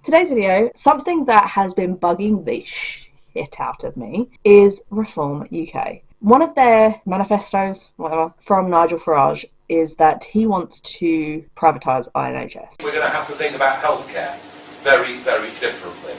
today's video, something that has been bugging the shit out of me is Reform UK. One of their manifestos, whatever, from Nigel Farage is that he wants to privatise NHS. We're going to have to think about healthcare very, very differently.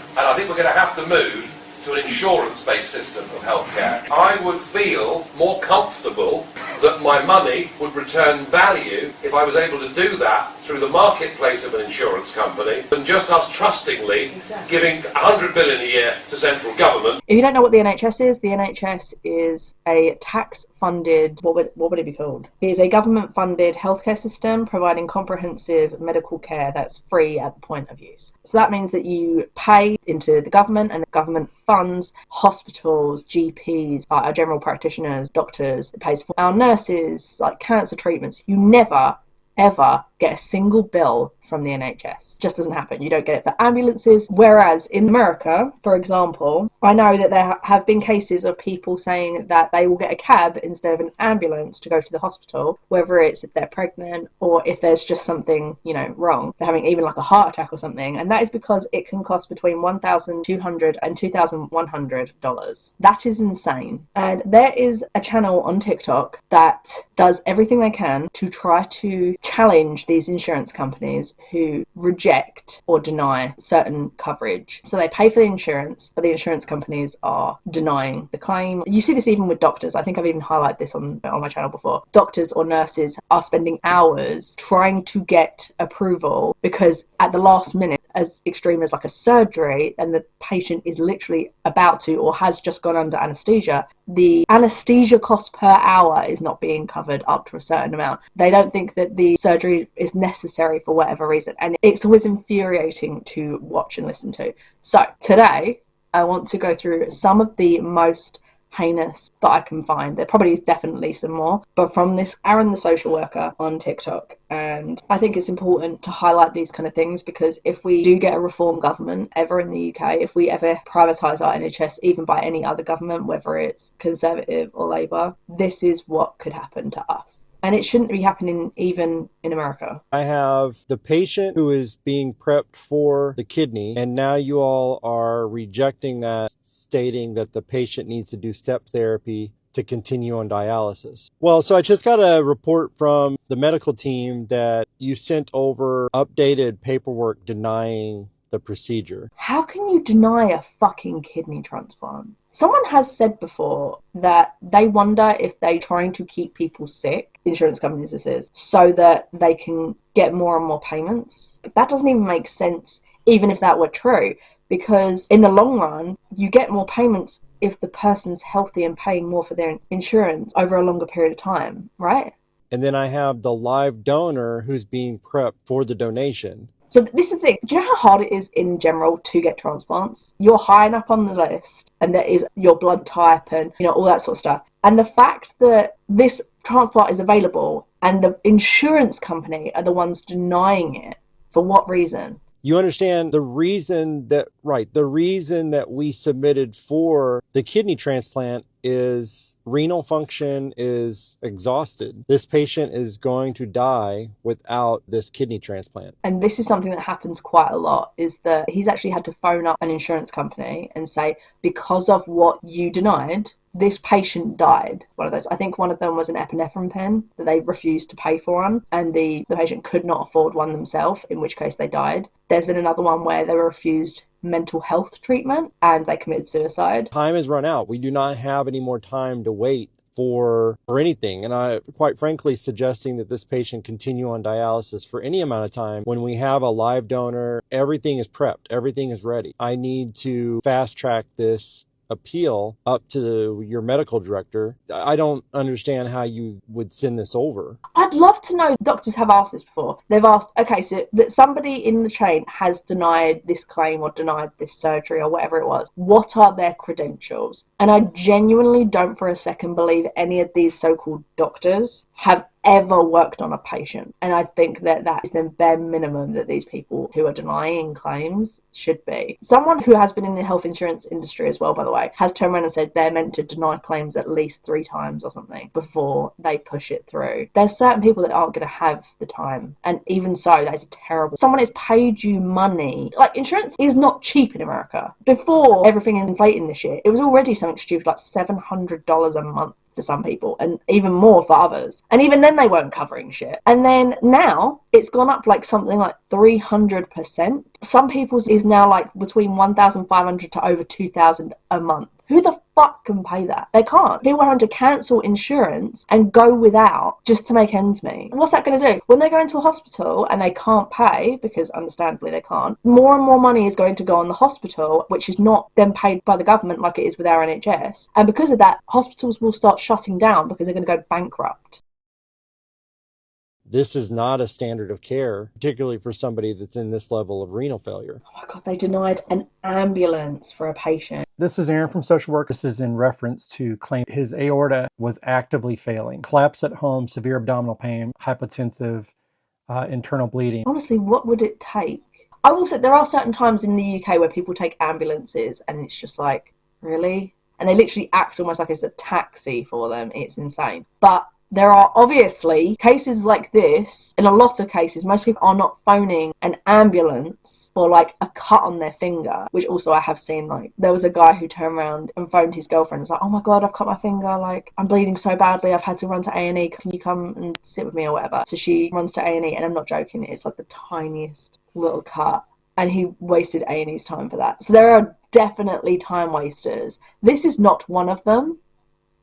And I think we're going to have to move to an insurance-based system of healthcare. I would feel more comfortable that my money would return value if I was able to do that through the marketplace of an insurance company than just us trustingly giving 100 billion a year to central government. If you don't know what the NHS is a tax-funded, what would it be called? It is a government-funded healthcare system providing comprehensive medical care that's free at the point of use. So that means that you pay into the government, and the government funds hospitals, GPs, our general practitioners, doctors. It pays for our nurses, like cancer treatments. You never, ever get a single bill from the NHS. It just doesn't happen. You don't get it for ambulances. Whereas in America, for example, I know that there have been cases of people saying that they will get a cab instead of an ambulance to go to the hospital, whether it's if they're pregnant or if there's just something, wrong. They're having even like a heart attack or something. And that is because it can cost between $1,200 and $2,100. That is insane. And there is a channel on TikTok that does everything they can to try to challenge these insurance companies who reject or deny certain coverage. So they pay for the insurance, but the insurance companies are denying the claim. You see this even with doctors. I think I've even highlighted this on my channel before. Doctors or nurses are spending hours trying to get approval because at the last minute, as extreme as like a surgery, and the patient is literally about to or has just gone under anesthesia, the anesthesia cost per hour is not being covered up to a certain amount. They don't think that the surgery is necessary for whatever reason, and it's always infuriating to watch and listen to. So today I want to go through some of the most heinous that I can find. There probably is definitely some more, but from this Aaron the social worker on TikTok. And I think it's important to highlight these kind of things because if we do get a reform government ever in the UK, if we ever privatise our NHS even by any other government, whether it's Conservative or Labour, this is what could happen to us. And it shouldn't be happening even in America. I have the patient who is being prepped for the kidney, and now you all are rejecting that, stating that the patient needs to do step therapy to continue on dialysis. Well, so I just got a report from the medical team that you sent over updated paperwork denying the procedure. How can you deny a fucking kidney transplant? Someone has said before that they wonder if they're trying to keep people sick, insurance companies this is, so that they can get more and more payments. But that doesn't even make sense, even if that were true, because in the long run, you get more payments if the person's healthy and paying more for their insurance over a longer period of time, right? And then I have the live donor who's being prepped for the donation. So this is the thing. Do you know how hard it is in general to get transplants? You're high up on the list, and there is your blood type and all that sort of stuff. And the fact that this transplant is available and the insurance company are the ones denying it, for what reason? You understand the reason that we submitted for the kidney transplant is renal function is exhausted. This patient is going to die without this kidney transplant. And this is something that happens quite a lot, is that he's actually had to phone up an insurance company and say, because of what you denied, this patient died. One of those, I think one of them was an epinephrine pen that they refused to pay for one, and the patient could not afford one themselves, in which case they died. There's been another one where they were refused mental health treatment and they committed suicide. Time has run out. We do not have any more time to wait for anything. And I, quite frankly, suggesting that this patient continue on dialysis for any amount of time when we have a live donor, everything is prepped, everything is ready. I need to fast track this appeal up to your medical director. I don't understand how you would send this over. I'd love to know. Doctors have asked this before. They've asked, okay, so that somebody in the chain has denied this claim or denied this surgery or whatever it was. What are their credentials? And I genuinely don't for a second believe any of these so-called doctors have ever worked on a patient. And I think that that is the bare minimum that these people who are denying claims should be. Someone who has been in the health insurance industry as well, by the way, has turned around and said they're meant to deny claims at least 3 times or something before they push it through. There's certain people that aren't going to have the time. And even so, that is terrible. Someone has paid you money. Like, insurance is not cheap in America. Before everything is inflating this year, it was already something stupid like $700 a month for some people and even more for others, and even then they weren't covering shit. And then now it's gone up like something like 300%. Some people's is now like between 1,500 to over 2,000 a month. Who the fuck can pay that? They can't. People are having to cancel insurance and go without just to make ends meet. What's that going to do? When they go into a hospital and they can't pay, because understandably they can't, more and more money is going to go on the hospital, which is not then paid by the government like it is with our NHS. And because of that, hospitals will start shutting down because they're going to go bankrupt. This is not a standard of care, particularly for somebody that's in this level of renal failure. Oh my God, they denied an ambulance for a patient. This is Aaron from Social Work. This is in reference to claim his aorta was actively failing. Collapse at home, severe abdominal pain, hypotensive, internal bleeding. Honestly, what would it take? I will say there are certain times in the UK where people take ambulances and it's just like, really? And they literally act almost like it's a taxi for them. It's insane. But there are obviously cases like this. In a lot of cases, most people are not phoning an ambulance for like a cut on their finger, which also I have seen. Like, there was a guy who turned around and phoned his girlfriend and was like, oh my God, I've cut my finger. Like, I'm bleeding so badly. I've had to run to A&E. Can you come and sit with me or whatever? So she runs to A&E, and I'm not joking. It's like the tiniest little cut. And he wasted A&E's time for that. So there are definitely time wasters. This is not one of them.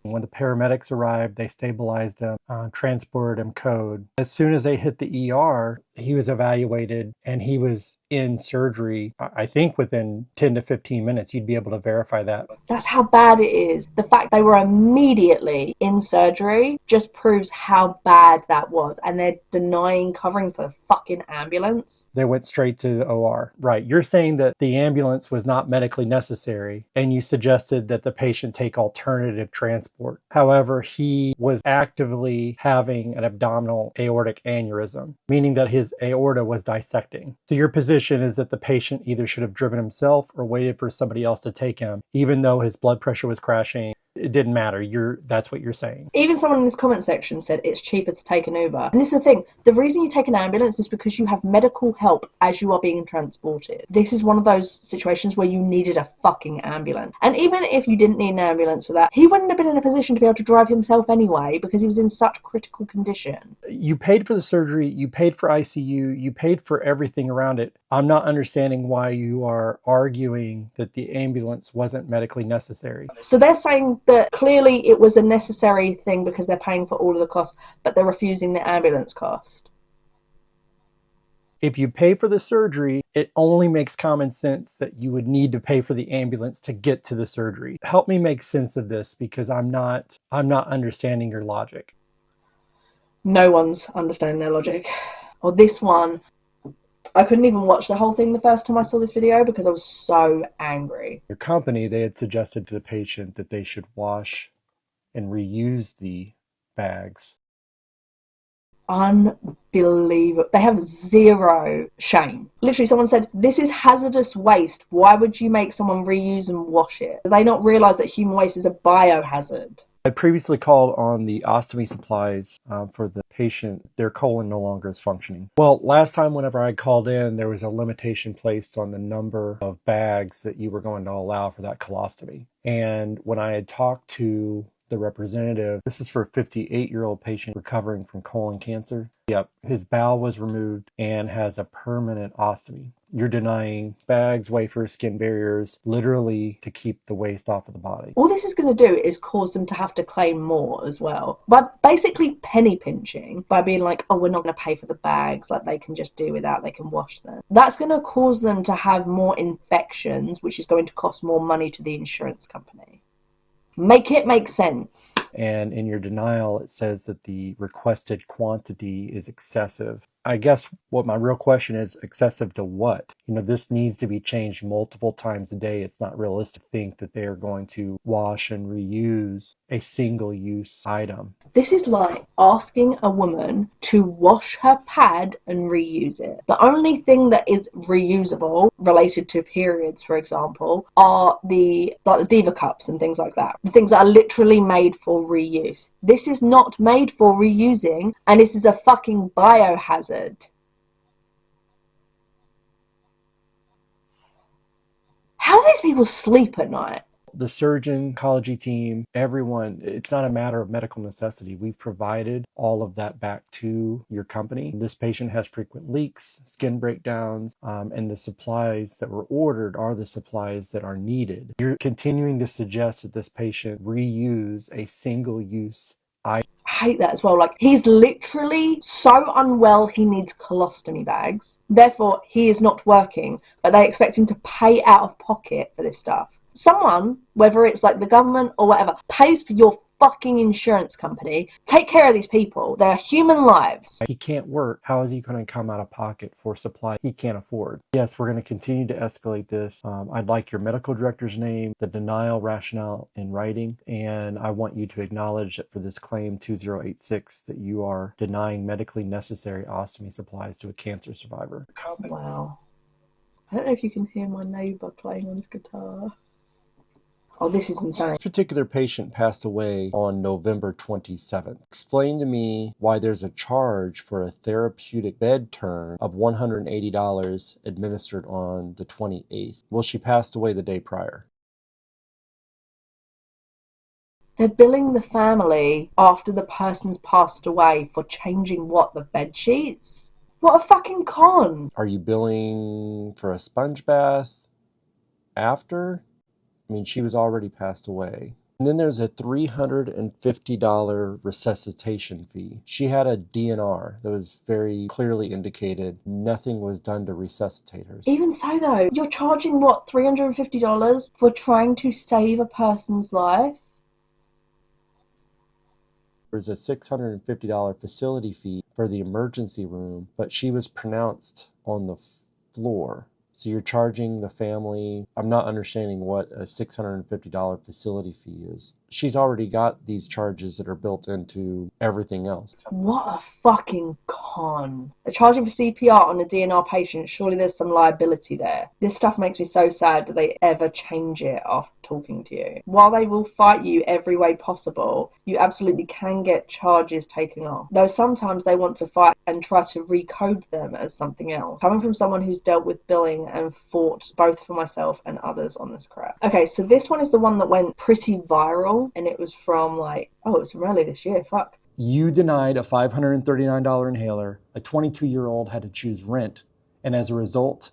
When the paramedics arrived, they stabilized him, transported him code. As soon as they hit the ER, he was evaluated and he was in surgery, I think within 10 to 15 minutes. You'd be able to verify that. That's how bad it is. The fact they were immediately in surgery just proves how bad that was. And they're denying covering for the fucking ambulance. They went straight to the OR. Right. You're saying that the ambulance was not medically necessary, and you suggested that the patient take alternative transport. However, he was actively having an abdominal aortic aneurysm, meaning that his aorta was dissecting. So your position is that the patient either should have driven himself or waited for somebody else to take him, even though his blood pressure was crashing. It didn't matter. That's what you're saying. Even someone in this comment section said it's cheaper to take an Uber. And this is the thing. The reason you take an ambulance is because you have medical help as you are being transported. This is one of those situations where you needed a fucking ambulance. And even if you didn't need an ambulance for that, he wouldn't have been in a position to be able to drive himself anyway because he was in such critical condition. You paid for the surgery. You paid for ICU. You paid for everything around it. I'm not understanding why you are arguing that the ambulance wasn't medically necessary. So they're saying that clearly it was a necessary thing because they're paying for all of the costs, but they're refusing the ambulance cost. If you pay for the surgery, it only makes common sense that you would need to pay for the ambulance to get to the surgery. Help me make sense of this, because I'm not understanding your logic. No one's understanding their logic. Or this one, I couldn't even watch the whole thing the first time I saw this video because I was so angry. Your company, they had suggested to the patient that they should wash and reuse the bags. Unbelievable. They have zero shame. Literally, someone said, this is hazardous waste. Why would you make someone reuse and wash it? Do they not realise that human waste is a biohazard? I previously called on the ostomy supplies for the patient. Their colon no longer is functioning. Well, last time whenever I called in, there was a limitation placed on the number of bags that you were going to allow for that colostomy. And when I had talked to the representative, this is for a 58-year-old patient recovering from colon cancer. Yep, his bowel was removed and has a permanent ostomy. You're denying bags, wafers, skin barriers, literally to keep the waste off of the body. All this is going to do is cause them to have to claim more as well. By basically penny pinching, by being like, oh, we're not going to pay for the bags, like they can just do without, they can wash them. That's going to cause them to have more infections, which is going to cost more money to the insurance company. Make it make sense. And in your denial, it says that the requested quantity is excessive. I guess what my real question is, excessive to what? This needs to be changed multiple times a day. It's not realistic to think that they are going to wash and reuse a single use item. This is like asking a woman to wash her pad and reuse it. The only thing that is reusable related to periods, for example, are the Diva cups and things like that. The things that are literally made for reuse. This is not made for reusing, and this is a fucking biohazard. How do these people sleep at night? The surgeon, oncology team, everyone, it's not a matter of medical necessity. We've provided all of that back to your company. This patient has frequent leaks, skin breakdowns, and the supplies that were ordered are the supplies that are needed. You're continuing to suggest that this patient reuse a single-use item. I hate that as well. Like, he's literally so unwell he needs colostomy bags. Therefore, he is not working, but they expect him to pay out of pocket for this stuff. Someone, whether it's like the government or whatever, pays for your fucking insurance company. Take care of these people. They're human lives. He can't work. How is he going to come out of pocket for supply he can't afford? Yes, we're going to continue to escalate this. I'd like your medical director's name, the denial rationale in writing, and I want you to acknowledge that for this claim 2086 that you are denying medically necessary ostomy supplies to a cancer survivor. Wow. I don't know if you can hear my neighbour playing on his guitar. Oh, this is insane. This particular patient passed away on November 27th. Explain to me why there's a charge for a therapeutic bed turn of $180 administered on the 28th. Well, she passed away the day prior. They're billing the family after the person's passed away for changing what? The bed sheets? What a fucking con. Are you billing for a sponge bath after? I mean, she was already passed away. And then there's a $350 resuscitation fee. She had a DNR that was very clearly indicated nothing was done to resuscitate her. Even so, though, you're charging, what, $350 for trying to save a person's life? There's a $650 facility fee for the emergency room, but she was pronounced on the floor. So you're charging the family. I'm not understanding what a $650 facility fee is. She's already got these charges that are built into everything else. What a fucking con. They're charging for CPR on a DNR patient. Surely there's some liability there. This stuff makes me so sad that they ever change it after talking to you. While they will fight you every way possible, you absolutely can get charges taken off. Though sometimes they want to fight and try to recode them as something else. Coming from someone who's dealt with billing and fought both for myself and others on this crap. Okay, so this one is the one that went pretty viral. And it was from it was from early this year, fuck. You denied a $539 inhaler. A 22-year-old had to choose rent. And as a result,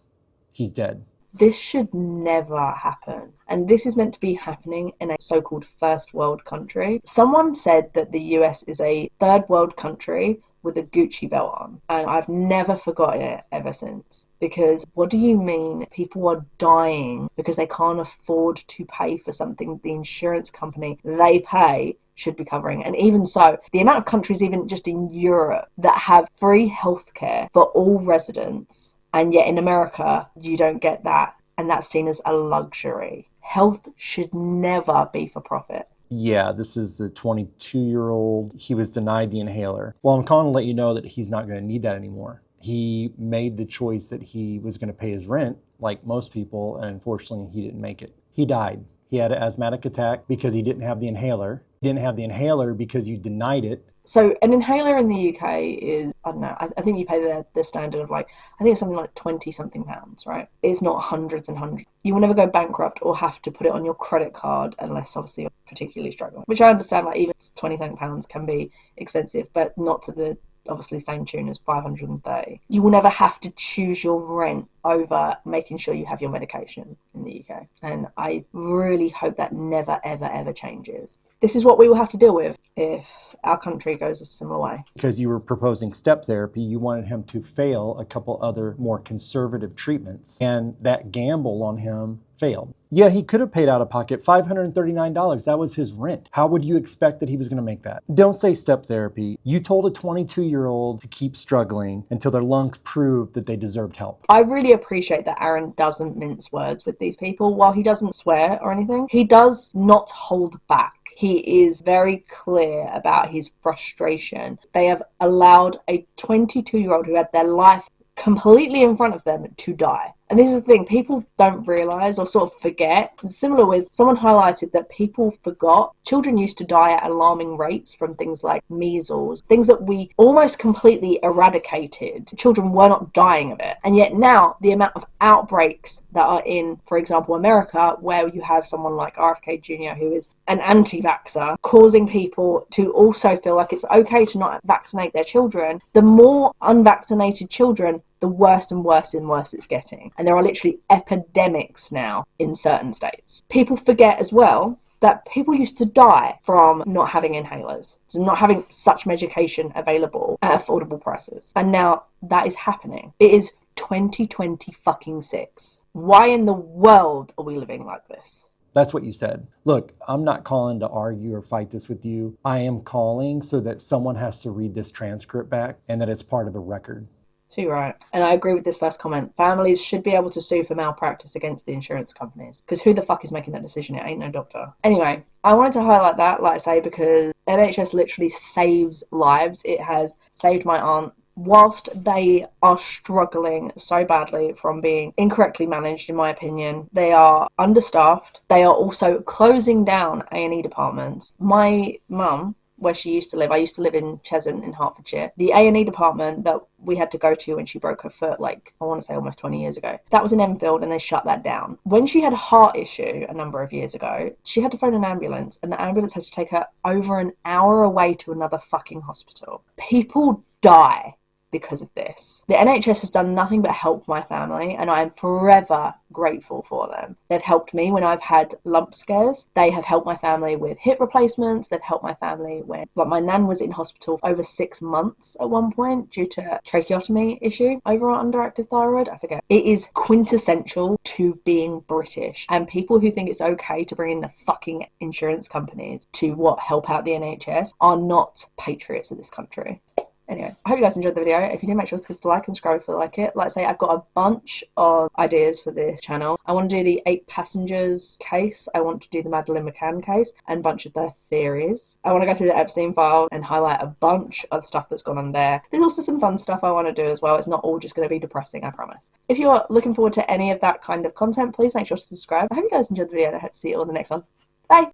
he's dead. This should never happen. And this is meant to be happening in a so-called first world country. Someone said that the US is a third world country with a Gucci belt on. And I've never forgotten it ever since. Because what do you mean people are dying because they can't afford to pay for something the insurance company they pay should be covering? And even so, the amount of countries, even just in Europe, that have free healthcare for all residents, and yet in America, you don't get that. And that's seen as a luxury. Health should never be for profit. Yeah, this is a 22-year-old. He was denied the inhaler. Well, I'm calling to let you know that he's not going to need that anymore. He made the choice that he was going to pay his rent, like most people, and unfortunately, he didn't make it. He died. He had an asthmatic attack because he didn't have the inhaler. He didn't have the inhaler because you denied it. So an inhaler in the UK is, I don't know, I think you pay the standard of I think it's something like 20-something pounds, right? It's not hundreds and hundreds. You will never go bankrupt or have to put it on your credit card unless obviously you're particularly struggling. Which I understand, even 20-something pounds can be expensive, but not to the obviously same tune as 530. You will never have to choose your rent over making sure you have your medication in the UK. And I really hope that never, ever, ever changes. This is what we will have to deal with if our country goes a similar way. Because you were proposing step therapy, you wanted him to fail a couple other more conservative treatments, and that gamble on him failed. Yeah, he could have paid out of pocket $539. That was his rent. How would you expect that he was going to make that? Don't say step therapy. You told a 22-year-old to keep struggling until their lungs proved that they deserved help. I really appreciate that Aaron doesn't mince words with these people. While he doesn't swear or anything, he does not hold back. He is very clear about his frustration. They have allowed a 22-year-old who had their life completely in front of them to die. And this is the thing, people don't realise or sort of forget. Similar with, someone highlighted that people forgot children used to die at alarming rates from things like measles, things that we almost completely eradicated. Children were not dying of it. And yet now, the amount of outbreaks that are in, for example, America, where you have someone like RFK Jr., who is an anti-vaxxer, causing people to also feel like it's okay to not vaccinate their children. The more unvaccinated children, the worse and worse and worse it's getting. And there are literally epidemics now in certain states. People forget as well that people used to die from not having inhalers, so not having such medication available at affordable prices. And now that is happening. It is 2020 fucking 6. Why in the world are we living like this? That's what you said. Look, I'm not calling to argue or fight this with you. I am calling so that someone has to read this transcript back and that it's part of a record. Too right. And I agree with this first comment. Families should be able to sue for malpractice against the insurance companies. Because who the fuck is making that decision? It ain't no doctor. Anyway, I wanted to highlight that, like I say, because NHS literally saves lives. It has saved my aunt. Whilst they are struggling so badly from being incorrectly managed, in my opinion, they are understaffed. They are also closing down A&E departments. My mum, where she used to live, I used to live in Cheshunt in Hertfordshire. The A&E department that we had to go to when she broke her foot, like, I want to say almost 20 years ago, that was in Enfield, and they shut that down. When she had a heart issue a number of years ago, she had to phone an ambulance, and the ambulance had to take her over an hour away to another fucking hospital. People die because of this. The NHS has done nothing but help my family, and I am forever grateful for them. They've helped me when I've had lump scares. They have helped my family with hip replacements. They've helped my family when, like, my nan was in hospital for over 6 months at one point due to a tracheotomy issue over underactive thyroid. I forget. It is quintessential to being British, and people who think it's okay to bring in the fucking insurance companies to help out the NHS are not patriots of this country. Anyway, I hope you guys enjoyed the video. If you did, make sure to give us a like and subscribe if you like it. Like I say, I've got a bunch of ideas for this channel. I want to do the 8 passengers case. I want to do the Madeleine McCann case and a bunch of their theories. I want to go through the Epstein file and highlight a bunch of stuff that's gone on there. There's also some fun stuff I want to do as well. It's not all just going to be depressing, I promise. If you're looking forward to any of that kind of content, please make sure to subscribe. I hope you guys enjoyed the video, and I hope to see you all in the next one.